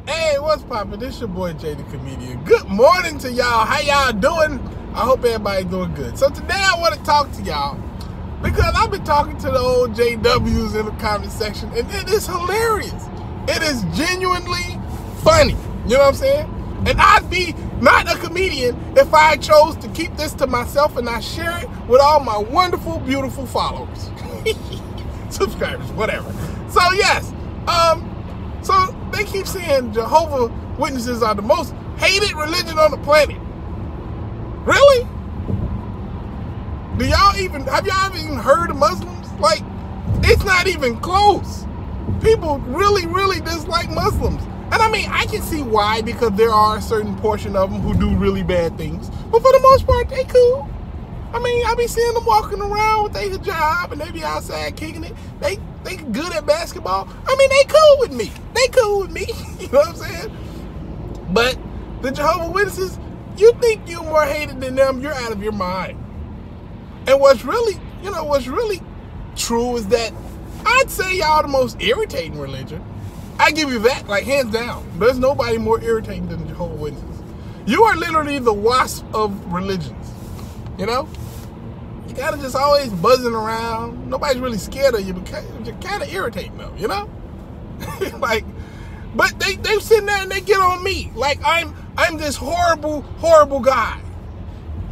Hey, what's poppin'? This your boy Jay the Comedian. Good morning to y'all. How y'all doing? I hope everybody's doing good. So today I want to talk to y'all because I've been talking to the old JWs in the comment section, and it is hilarious. It is genuinely funny. You know what I'm saying? And I'd be not a comedian if I chose to keep this to myself and not share it with all my wonderful, beautiful followers. Subscribers, whatever. So yes, so they keep saying Jehovah Witnesses are the most hated religion on the planet. Really? Have y'all even heard of Muslims? Like, it's not even close. People really, really dislike Muslims. And I mean, I can see why, because there are a certain portion of them who do really bad things. But for the most part, they cool. I mean, I be seeing them walking around with their hijab and they be outside kicking it. They good at basketball. I mean, they cool with me. They cool with me. You know what I'm saying? But the Jehovah Witnesses, you think you're more hated than them, you're out of your mind. And what's really true is that I'd say y'all the most irritating religion. I give you that, like, hands down. There's nobody more irritating than the Jehovah Witnesses. You are literally the wasp of religions. You know? You gotta just always buzzing around. Nobody's really scared of you, but you're kind of irritating them, you know? Like, but they sitting there and they get on me like I'm this horrible, horrible guy.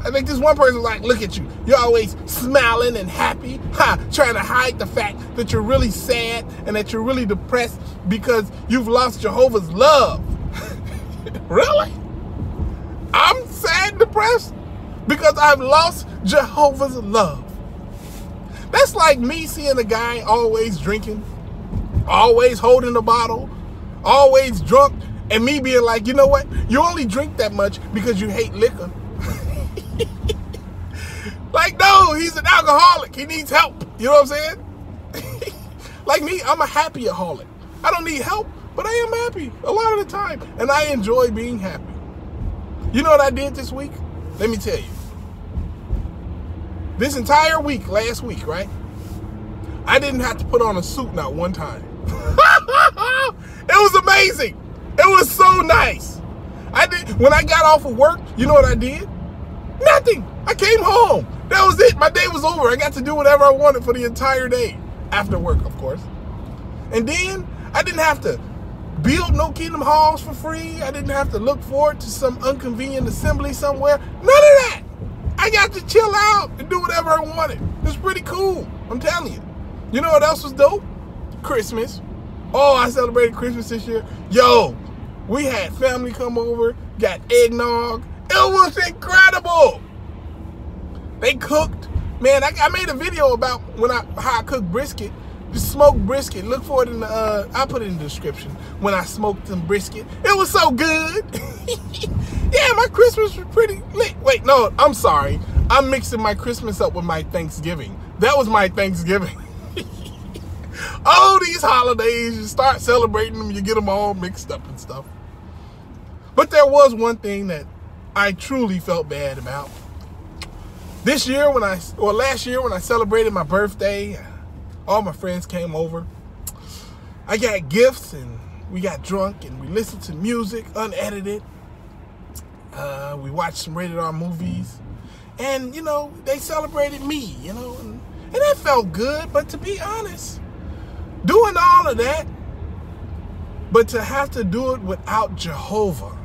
I think this one person was like, look at you. You're always smiling and happy, trying to hide the fact that you're really sad and that you're really depressed because you've lost Jehovah's love. Really? I'm sad and depressed because I've lost Jehovah's love. That's like me seeing a guy always drinking, always holding a bottle, always drunk, and me being like, you know what? You only drink that much because you hate liquor. Like, no, he's an alcoholic. He needs help. You know what I'm saying? Like me, I'm a happy-aholic. I don't need help, but I am happy a lot of the time. And I enjoy being happy. You know what I did this week? Let me tell you. This entire week, last week, right? I didn't have to put on a suit not one time. It was amazing. It was so nice. When I got off of work, you know what I did? Nothing. I came home. That was it. My day was over. I got to do whatever I wanted for the entire day. After work, of course. And then I didn't have to build no Kingdom Halls for free. I didn't have to look forward to some inconvenient assembly somewhere. None of that. I got to chill out and do whatever I wanted. It's pretty cool. I'm telling you. You know what else was dope? Christmas. Oh, I celebrated Christmas this year. Yo, we had family come over, got eggnog. It was incredible. They cooked. Man, I made a video about how I cook brisket. Just smoked brisket. Look for it in the, I'll put it in the description. When I smoked some brisket. It was so good. Yeah, my Christmas was pretty lit. Wait, no, I'm sorry. I'm mixing my Christmas up with my Thanksgiving. That was my Thanksgiving. All these holidays, you start celebrating them, you get them all mixed up and stuff. But there was one thing that I truly felt bad about. Last year when I celebrated my birthday, all my friends came over. I got gifts and we got drunk and we listened to music, unedited. We watched some rated R movies. And, you know, they celebrated me, you know, and that felt good. But to be honest, doing all of that, but to have to do it without Jehovah.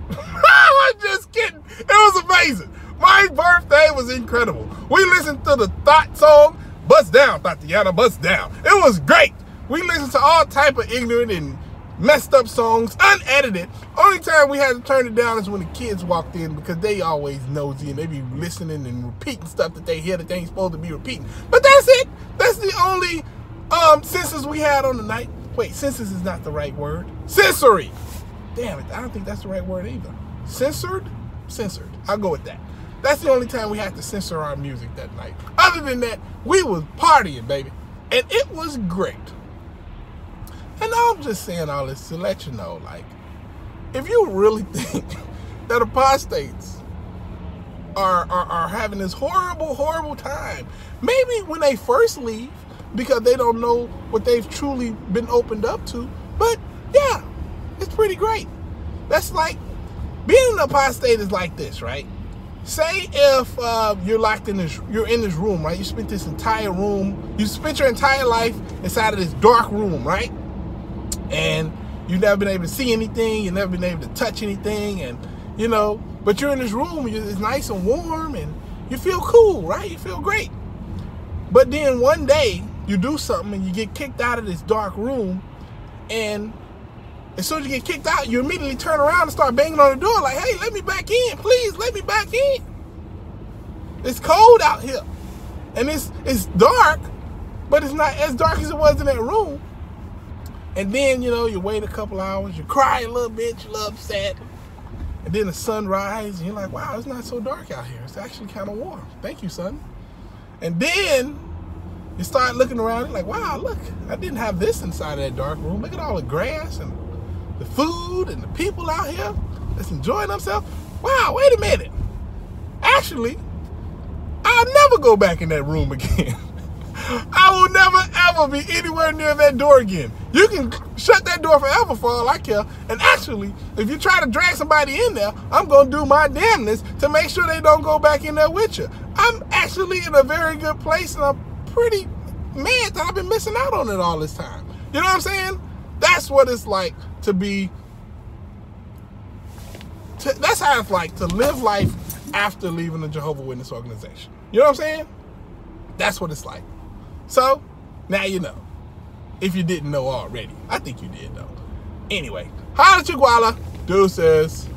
I'm just kidding. It was amazing. My birthday was incredible. We listened to the Thought song, Bust Down, Tatiana, Bust Down. It was great. We listened to all type of ignorant and messed up songs, unedited. Only time we had to turn it down is when the kids walked in because they always nosy and they be listening and repeating stuff that they hear that they ain't supposed to be repeating. But that's it. That's the only censors we had on the night. Wait, censors is not the right word. Sensory. Damn it, I don't think that's the right word either. Censored? Censored. I'll go with that. That's the only time we had to censor our music that night. Other than that, we was partying, baby. And it was great. And I'm just saying all this to let you know, like, if you really think that apostates are having this horrible, horrible time, maybe when they first leave, because they don't know what they've truly been opened up to, but yeah, pretty great. That's like, being an apostate is like this, right? Say if you're locked in this, you're in this room, right? You spent this entire room, you spent your entire life inside of this dark room, right? And you've never been able to see anything, you've never been able to touch anything, and you know, but you're in this room, it's nice and warm, and you feel cool, right? You feel great. But then one day, you do something and you get kicked out of this dark room, and as soon as you get kicked out, you immediately turn around and start banging on the door like, hey, let me back in. Please, let me back in. It's cold out here. And it's dark, but it's not as dark as it was in that room. And then, you know, you wait a couple hours, you cry a little bit, you're a little upset. And then the sun rises, and you're like, wow, it's not so dark out here. It's actually kind of warm. Thank you, sun. And then you start looking around, you're like, wow, look, I didn't have this inside of that dark room. Look at all the grass and the food and the people out here that's enjoying themselves. Wow, wait a minute. Actually, I'll never go back in that room again. I will never, ever be anywhere near that door again. You can shut that door forever for all I care. And actually, if you try to drag somebody in there, I'm going to do my damnness to make sure they don't go back in there with you. I'm actually in a very good place, and I'm pretty mad that I've been missing out on it all this time. You know what I'm saying? That's what it's like to be, that's how it's like to live life after leaving the Jehovah Witness organization. You know what I'm saying? That's what it's like. So, now you know. If you didn't know already. I think you did, though. Anyway, holla at you, Guala. Deuces.